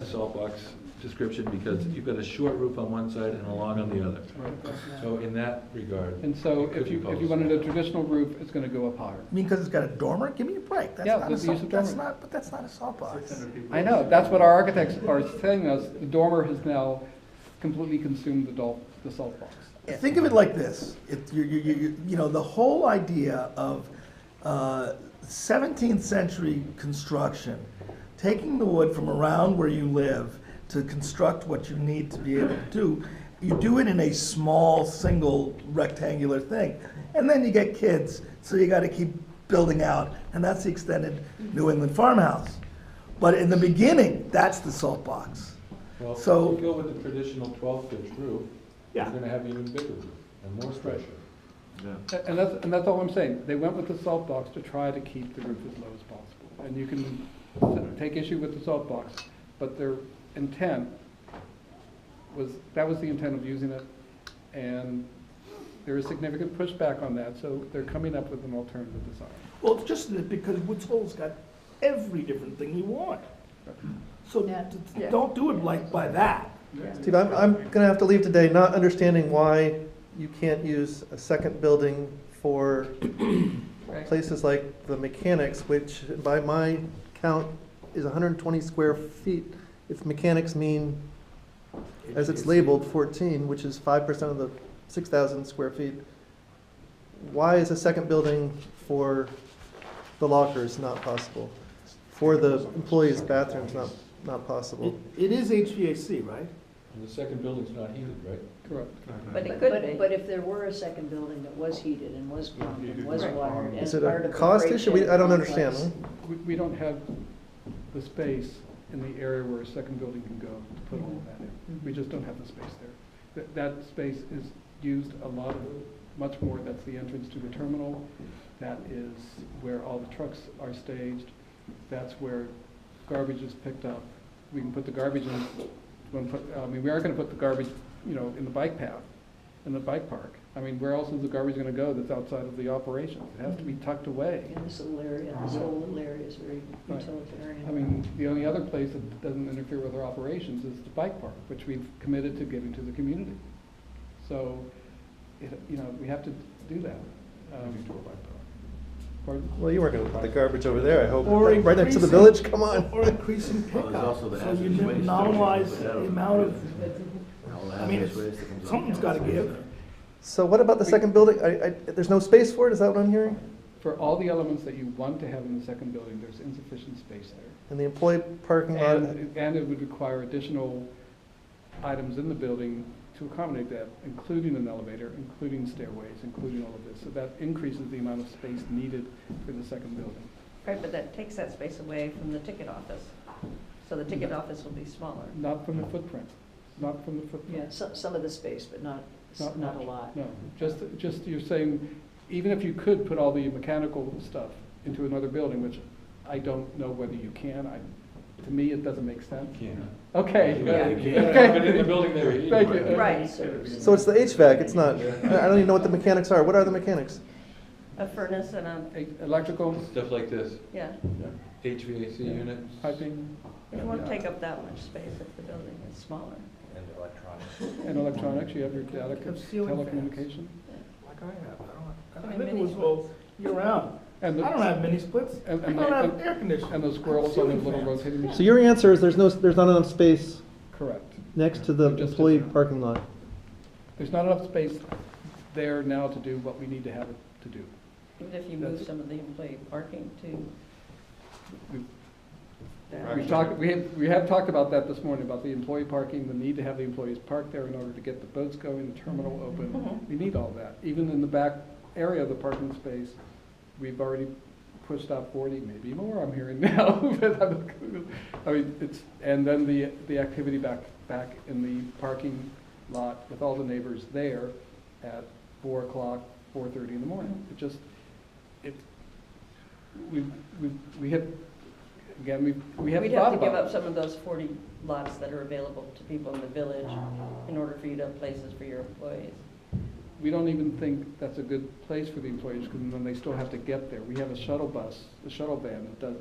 salt box description because you've got a short roof on one side and a long on the other. Right. So in that regard. And so it could if you be wanted a traditional roof, it's gonna go up higher. I mean, because it's got a dormer? Give me a break. That's Yeah, not the a salt, use of that's dormer. not, but that's not a salt box. I know, that's what our architects are telling us, the dormer has now completely consumed the salt box. Think of it like this. You know, the whole idea of 17th century construction, taking the wood from around where you live to construct what you need to be able to do, you do it in a small, single, rectangular thing. And then you get kids, so you got to keep building out, and that's the extended New England farmhouse. But in the beginning, that's the salt box. Well, So- if you go with the traditional 12-inch roof, Yeah. you're gonna have an even bigger roof and more structure. And that's all I'm saying. They went with the salt box to try to keep the roof as low as possible. And you can take issue with the salt box, but their intent was, that was the intent of using it. And there is significant pushback on that, so they're coming up with an alternative design. Well, it's just that because Woods Hole's got every different thing you want. So don't do it like by that. Steve, I'm gonna have to leave today not understanding why you can't use a second building for places like the mechanics, which by my count is 120 square feet. If mechanics mean, as it's labeled, 14, which is 5% of the 6,000 square feet, why is a second building for the lockers not possible? For the employees' bathrooms not possible? It is HVAC, right? And the second building's not heated, right? Correct. But it could be. But if there were a second building that was heated and was plumbed and was Right. wired and Is it part a of the cost freight issue? shed I don't complex, understand. We don't have the space in the area where a second building can go to put all of that in. We just don't have the space there. That space is used a lot of, much more, that's the entrance to the terminal. That is where all the trucks are staged. That's where garbage is picked up. We can put the garbage in, we are gonna put the garbage, in the bike path, in the bike park. I mean, where else is the garbage gonna go that's outside of the operations? It has to be tucked away. In this little area, this whole little area is very Right. utilitarian. I mean, the only other place that doesn't interfere with our operations is the bike park, which we've committed to giving to the community. So, we have to do that. Pardon? Well, you weren't gonna put the garbage over there, I hope. Or Right next to the increasing- village, come on. Or increasing pickup, so you nominalize the amount of, something's gotta give. So what about the second building? There's no space for it, is that what I'm hearing? For all the elements that you want to have in the second building, there's insufficient space there. And the employee parking lot, And it would require additional items in the building to accommodate that, including an elevator, including stairways, including all of this. So that increases the amount of space needed for the second building. Right, but that takes that space away from the ticket office. So the ticket office will be smaller. Not from the footprint, not from the footprint. Yeah, some of the space, but not a lot. No, just you're saying, even if you could put all the mechanical stuff into another building, which I don't know whether you can, to me, it doesn't make sense. Can't. Okay. Okay. But in the building there. Thank you. Right. so it's the HVAC, it's not, I don't even know what the mechanics are. What are the mechanics? A furnace and a, Electrical, Stuff like this, yeah. HVAC unit. piping, You won't take up that much space if the building is smaller. and electronics, you have your data, Have ceiling fans. telecommunication. Like I have, I I mean, live in mini Woods Hole year round. And I don't have mini splits, I and- don't have air conditioning. And those squirrels on the little rotating So machine. your answer is there's not enough space Correct. next to the Just employee different. parking lot? There's not enough space there now to do what we need to have it to do. Even if you move some of the employee parking to. We have talked about that this morning, about the employee parking, the need to have the employees park there in order to get the boats going, the terminal open. Mhm. We need all that. Even in the back area of the parking space, we've already pushed out 40, maybe more, I'm hearing now. I mean, and then the activity back in the parking lot with all the neighbors there at 4 o'clock, 4:30 in the morning. We have We'd thought have to give about up some of those 40 lots that are available to people in the village in order for you to have places for your employees. We don't even think that's a good place for the employees, because then they still have to get there. We have a shuttle bus, a shuttle van that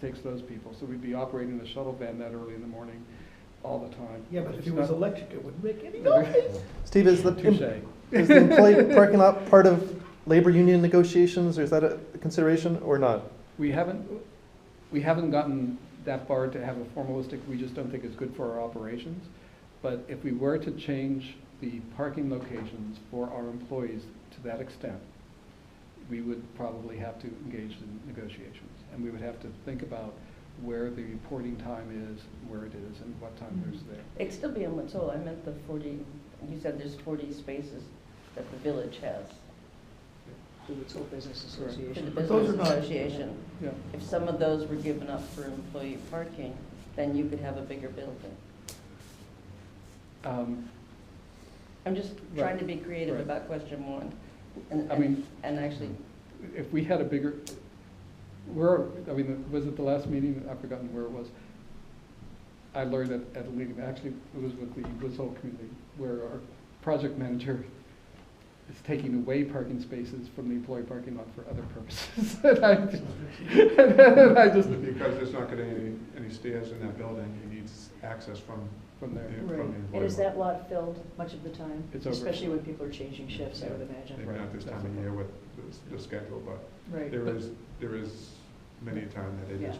takes those people. So we'd be operating the shuttle van that early in the morning, all the time. Yeah, but if It's it was not- electric, it wouldn't make any No. noise. Steve, is Touche. is the employee parking lot part of labor union negotiations, or is that a consideration or not? We haven't gotten that far to have a formalistic, we just don't think it's good for our operations. But if we were to change the parking locations for our employees to that extent, we would probably have to engage in negotiations. And we would have to think about where the reporting time is, where it is, and what time there's there. It'd still be in Woods Hole. I meant the 40, you said there's 40 spaces that the village has The Woods Hole Business Correct. for the Association. But those business are not- association. Yeah. If some of those were given up for employee parking, then you could have a bigger building. I'm just trying Right. to be creative Right. about question one. And, I mean- and actually, If we had a bigger, was it the last meeting? I've forgotten where it was. I learned at a meeting, actually, it was with the Woods Hole community, where our project manager is taking away parking spaces from the employee parking lot for other purposes. And I just, Because there's not getting any stairs in that building, he needs access from from there. the Right. employee. And is that lot filled much of the time? It's over. Especially when people are changing shifts, I would imagine. Maybe not this time of year with the schedule, but Right. there is many a time that it is.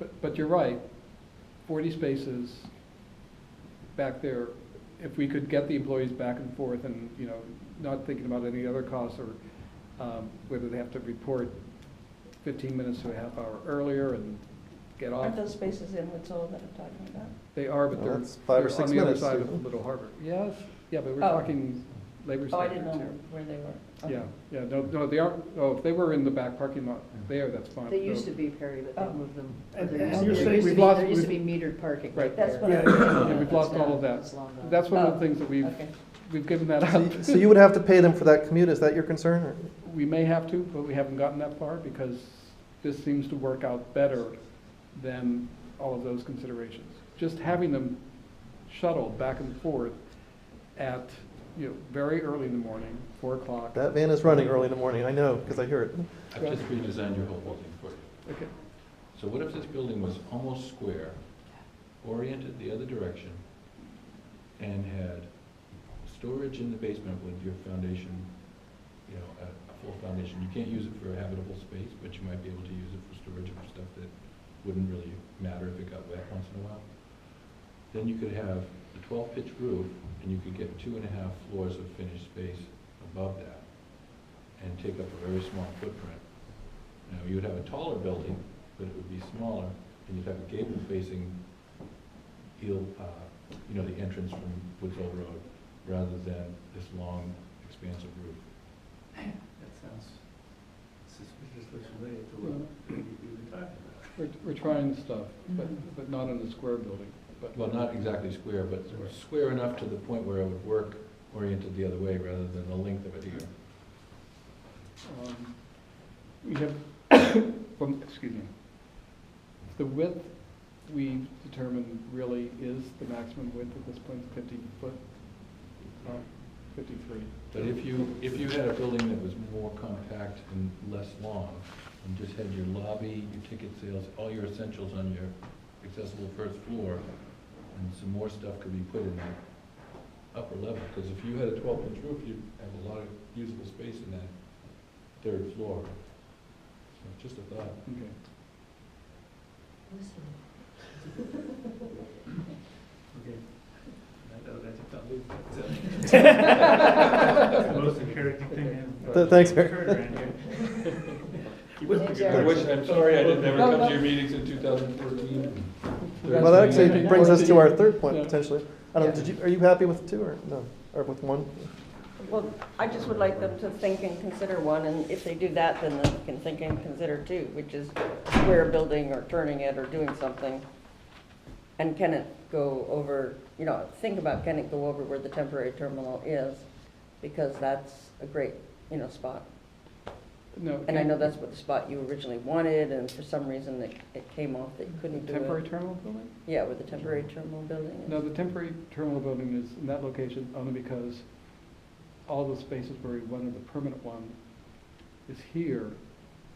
Yeah. But you're right, 40 spaces back there, if we could get the employees back and forth and, you know, not thinking about any other costs or whether they have to report 15 minutes to a half hour earlier and get off. aren't those spaces in Woods Hole that I'm talking about? They are, but Well, they're that's 5 or they're 6 on the other minutes, side isn't of it? Little Harbor. Yes, yeah, but we're Oh. talking labor Oh, I didn't standards know here. where they were. Okay. Yeah, no, they aren't, oh, if they were in the back parking lot there, that's fine. They used No. to be, Perry, but Oh. they moved them. And- There and used to you're be- saying there used to we've be- lost- There used to be metered parking Right. right That's there. what Yeah, I yeah, Yeah, we've lost all of that. It's long gone. That's one of Oh, the things that Okay. we've given that So up. so you would have to pay them for that commute, is that your concern? Or? We may have to, but we haven't gotten that far because this seems to work out better than all of those considerations. Just having them shuttled back and forth at, you know, very early in the morning, 4 o'clock. That van is running early in the morning, I know, because I hear it. I've just redesigned your whole building for you. Okay, So what if this building was almost square, oriented the other direction, and had storage in the basement with your foundation, you know, a full foundation? You can't use it for a habitable space, but you might be able to use it for storage of stuff that wouldn't really matter if it got wet once in a while. Then you could have a 12-pitch roof, and you could get 2.5 floors of finished space above that, and take up a very small footprint. Now, you would have a taller building, but it would be smaller, and you'd have a gable facing you know, the entrance from Woods Hole Road, rather than this long, expansive roof. That sounds suspiciously related to what we were talking about. we're trying stuff, but not in a square building. But Well, not exactly square, but square enough to the point where it would work oriented the other way, rather than the length of it here. We have, excuse me, the width we determined really is the maximum width at this point, 50 foot, 53. But if you had a building that was more compact and less long, and just had your lobby, your ticket sales, all your essentials on your accessible first floor, and some more stuff could be put in that upper level, because if you had a 12-inch roof, you'd have a lot of usable space in that third floor. So just a thought. Okay. Okay. I know that's a the most encouraging thing. Thanks, I've Eric. heard around here. I wish, I'm sorry I didn't ever come to your meetings in 2014. Well, that actually brings us to our third point Yeah. potentially. I don't, are you happy with 2 or no, or with 1? Well, I just would like them to think and consider one, and if they do that, then they can think and consider two, which is square building or turning it or doing something. And can it go over, you know, think about, can it go over where the temporary terminal is? Because that's a great, you know, spot. No. And I know that's what the spot you originally wanted, and for some reason it came off that you couldn't do it. Temporary terminal building? Yeah, where the temporary terminal building is. No, the temporary terminal building is in that location only because all the spaces where we wanted the permanent one is here,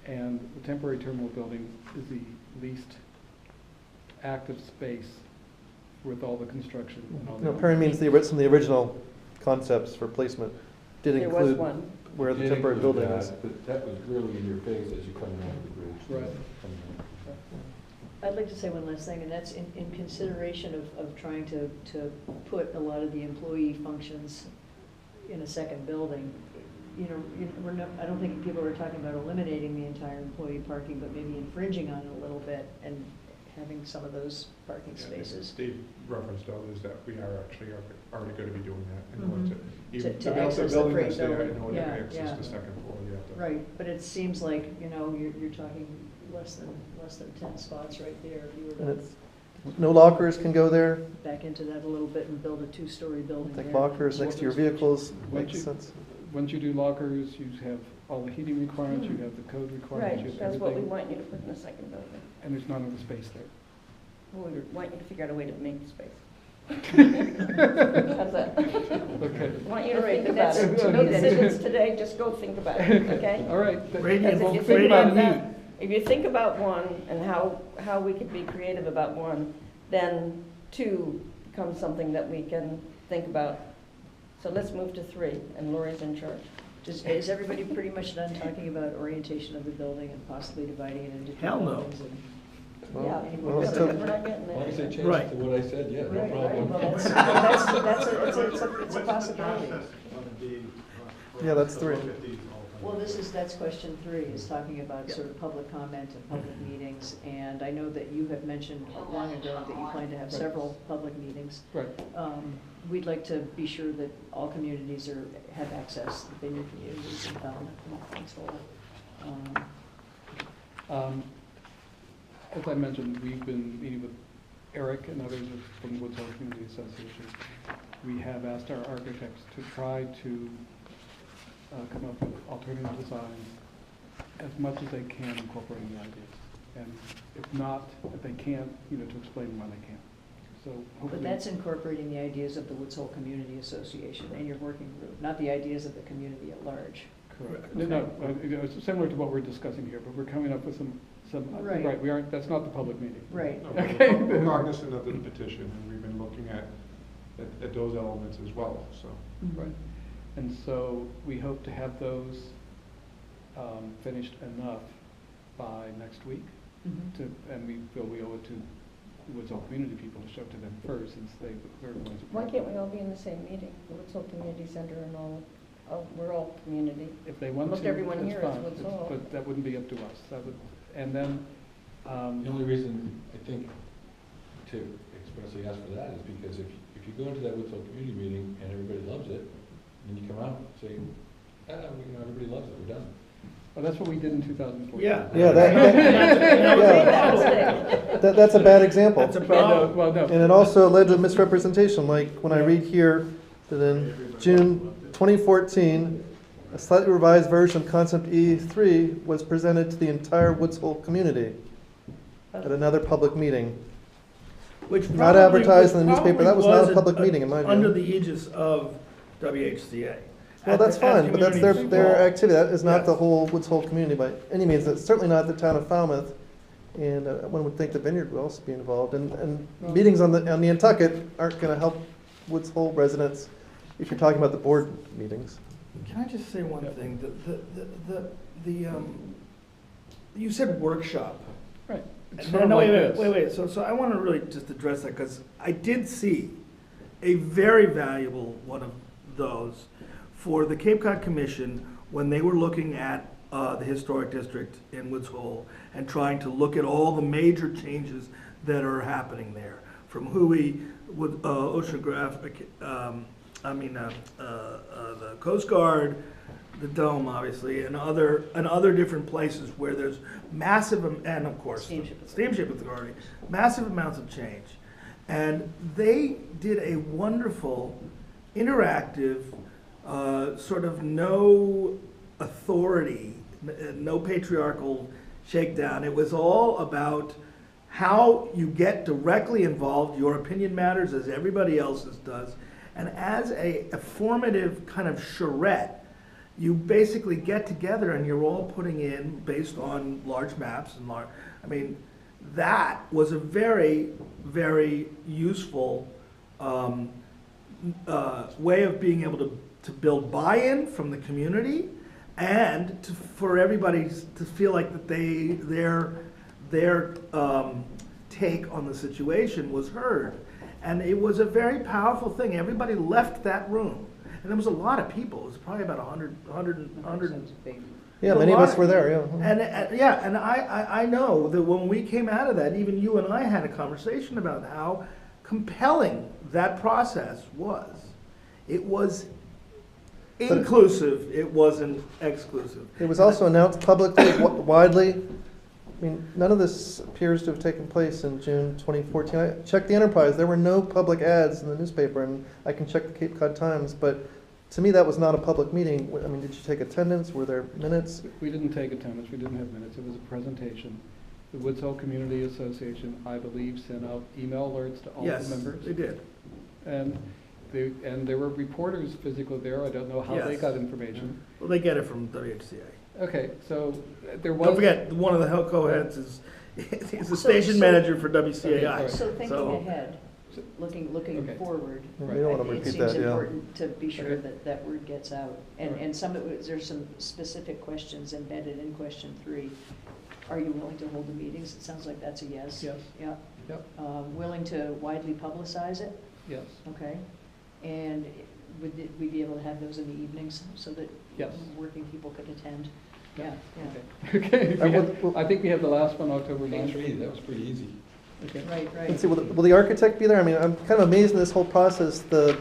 and the temporary terminal building is the least active space with all the construction and all No, the. Perry means some of the original concepts for placement did There was include one. where the Did temporary include building that, is. But that was really in your face as you come along the bridge. Right. Coming in. I'd like to say one last thing, and that's in consideration of trying to put a lot of the employee functions in a second building. I don't think people are talking about eliminating the entire employee parking, but maybe infringing on it a little bit and having some of those parking Yeah, spaces. Steve referenced others that we are actually already going to be doing that. In Mhm. order even To build access the building freight that's there, building. in order Yeah, to access yeah. the second floor, you have to. Right, but it seems like, you're talking less than 10 spots right there. If you And were to it's, no lockers can go there, back into that a little bit and build a 2-story building there. like lockers next to your vehicles, Once makes sense. Once you do lockers, you have all the heating requirements, you have the code requirements, you Right, have that's what we everything, want you to put in the second building. and there's none of the space there. Well, we want you to figure out a way to make space. How's that? Okay, I want you to All right, think but about that's- it. to me, No that's- decisions today, just go think about it, okay? all right. Radiant, Because if you think about radiant heat. that, if you think about one and how we could be creative about one, then 2 becomes something that we can think about. So let's move to 3, and Lori's in charge. Is everybody pretty much done talking about orientation of the building and possibly dividing it into 2 Hell no. buildings? Well, Yeah, well, we're it's not a- getting As long as they there. change Right. it to what I said, yeah, no Right, problem. well, it's a possibility. Yeah, that's 3. Well, that's question 3, is talking about sort of public comment and public meetings. And I know that you have mentioned long ago that you plan to have several public meetings. Right. We'd like to be sure that all communities have access, the Vineyard communities in Falmouth and Foxborough. As I mentioned, we've been meeting with Eric and others from the Woods Hole Community Association. We have asked our architects to try to come up with alternative designs as much as they can incorporating the ideas. And if they can't, to explain why they can't. So hopefully. But that's incorporating the ideas of the Woods Hole Community Association and your working group, not the ideas of the community at large. Correct. No, it's similar to what we're discussing here, but we're coming up with some, Right. we aren't, that's not the public meeting. Right. No, we're cognizant of the petition, and we've been looking at those elements as well, so. Right. And so we hope to have those finished enough by next week Mhm. and we feel we owe it to the Woods Hole community people to show to them first, since they're the ones. who- Why can't we all be in the same meeting? Woods Hole Community Center and all, we're all community. If they want to, Almost everyone that's here is fine, Woods Hole. but that wouldn't be up to us. That would, and then, The only reason I think to expressly ask for that is because if you go into that Woods Hole community meeting and everybody loves it, and you come out and say, everybody loves it, we're done. well, that's what we did in 2014. Yeah. Yeah, that's a bad example. That's a Well, problem. well, no. And it also led to misrepresentation, like when I read here that in June 2014, a slightly revised version of Concept E3 was presented to the entire Woods Hole community at another public meeting. Which Not probably- advertised in the which newspaper. That was probably not a public meeting, in my view. Under the aegis of WHCA. Well, that's fine, but that's their community activity. That is not the Yes. whole Woods Hole community by any means. It's certainly not the town of Falmouth. And one would think the Vineyard would also be involved. And meetings on the Nantucket aren't going to help Woods Hole residents if you're talking about the board meetings. Can I just say one Yeah. thing? You said workshop. Right. It's And sort of no, like wait. this. So I want to really just address that, because I did see a very valuable one of those for the Cape Cod Commission when they were looking at the historic district in Woods Hole and trying to look at all the major changes that are happening there, from Hui, with oceanographic, the Coast Guard, the Dome, obviously, and other different places where there's massive, and of course, Steamship Authority, massive amounts of change. And they did a wonderful, interactive, sort of no authority, no patriarchal shakedown. It was all about how you get directly involved. Your opinion matters, as everybody else's does. And as a formative kind of charrette, you basically get together and you're all putting in, based on large maps and that was a very, very useful way of being able to build buy-in from the community and for everybody to feel like that their take on the situation was heard. And it was a very powerful thing. Everybody left that room. And there was a lot of people. It was probably about 100. Yeah, many of us were there, yeah. And I know that when we came out of that, even you and I had a conversation about how compelling that process was. It was inclusive, it wasn't exclusive. It was also announced publicly, widely. I mean, none of this appears to have taken place in June 2014. I checked the Enterprise, there were no public ads in the newspaper, and I can check the Cape Cod Times, but to me, that was not a public meeting. I mean, did you take attendance? Were there minutes? We didn't take attendance, we didn't have minutes, it was a presentation. The Woods Hole Community Association, I believe, sent out email alerts to all the members. Yes, they did. And there were reporters physically there, I don't know how they Yes. got information. Well, they get it from WHCA. Okay, so there was. Don't forget, one of the co-heads is the So- station so- manager for Okay, WCAI. all right. So thinking So- ahead, looking Okay. forward, We don't want to it repeat seems that, yeah. important to be sure Okay. that that word gets out. And, Alright. and some of it, there's some specific questions embedded in question 3. Are you willing to hold the meetings? It sounds like that's a yes. Yes, Yeah. yep, Willing to widely publicize it? yes, Okay. And would we be able to have those in the evenings so that yes. working people could attend? Yeah, yeah. Okay, I would- I think we have the last one, October Page 9th. 3, that was pretty easy. Okay. Right, right. Let's see, will the architect be there? I mean, I'm kind of amazed in this whole process, the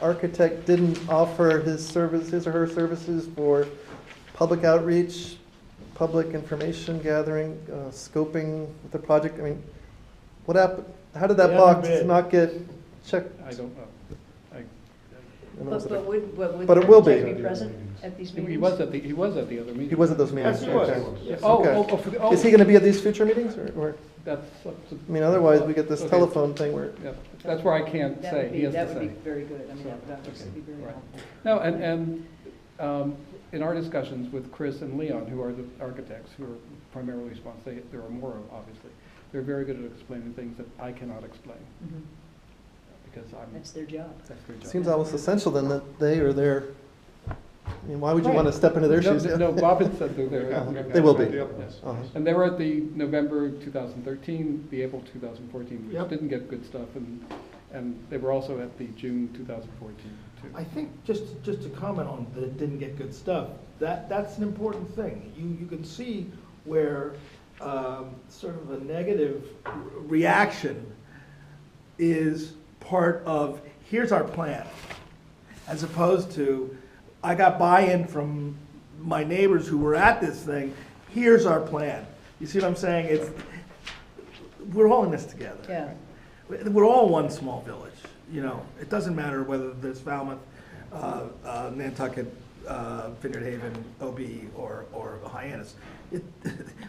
architect didn't offer his or her services for public outreach, public information gathering, scoping the project. I mean, what happened? How did that They box haven't been. not get checked? I don't know. And was But it- would But the it will be. architect be present at these meetings? He was at the other meeting. He was at those meetings? Yes, he was. Okay. Yes. Oh, Is he going to be at these future meetings, or, That's up to. I mean, otherwise we get this Okay. telephone thing where, Yeah, that's where I can't That say, would he be, has to that would be say. very good. I mean, So, that would obviously okay, be very right. helpful. No, and in our discussions with Chris and Leon, who are the architects, who are primarily responsible, there are more, obviously, they're very good at explaining things that I cannot explain, Mhm. because That's their job. that's their job. seems almost essential then that they are there. I mean, why would you want to step into their shoes? No, Bob had said they're there. Yeah. They will be. Yep. Yes. Uh-huh. And they were at the November 2013, the April 2014, which Yep. didn't get good stuff, and they were also at the June 2014, too. I think, just to comment on that it didn't get good stuff, that's an important thing. You can see where sort of a negative reaction is part of, here's our plan, as opposed to, I got buy-in from my neighbors who were at this thing, here's our plan. You see what I'm saying? We're all in this together. Yeah. We're all one small village, you know. It doesn't matter whether there's Falmouth, Nantucket, Vineyard Haven, OB, or Hyannis.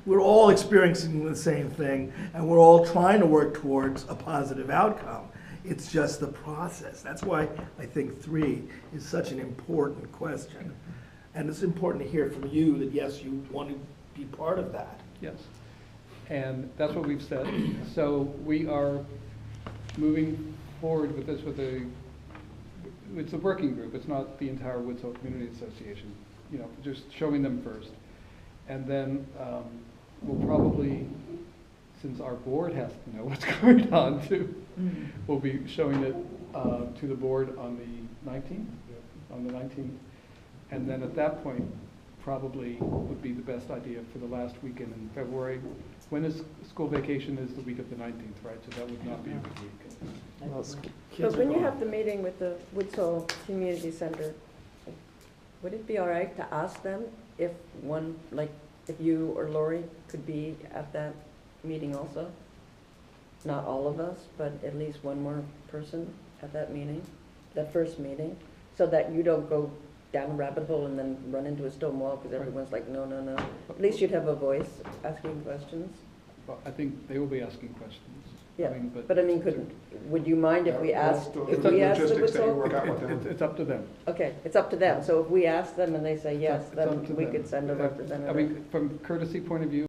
We're all experiencing the same thing, and we're all trying to work towards a positive outcome. It's just the process. That's why I think 3 is such an important question. And it's important to hear from you that, yes, you want to be part of that. Yes, and that's what we've said. So we are moving forward with this it's a working group, it's not the entire Woods Hole Community Association, you know, just showing them first. And then we'll probably, since our board has to know what's going on too, Mm. we'll be showing it to the board on the 19th, And then at that point, probably would be the best idea for the last weekend in February. When is school vacation is the week of the 19th, right? So that would not be a good week. Well, it's- Kids But when are you gone. have the meeting with the Woods Hole Community Center, would it be all right to ask them if one, like, if you or Lori could be at that meeting also? Not all of us, but at least one more person at that meeting, that first meeting, so that you don't go down a rabbit hole and then run into a stone wall because everyone's like, no, no, no. At least you'd have a voice asking questions. Well, I think they will be asking questions. Yeah, I mean, but I mean, would you mind if we Yeah, asked, those if are we the asked the logistics Woods that you Hole? work out with them. It's up to them. Okay, it's up to them. So if we ask them and they say yes, It's up then to we them. could send a I representative. mean, from courtesy point of view,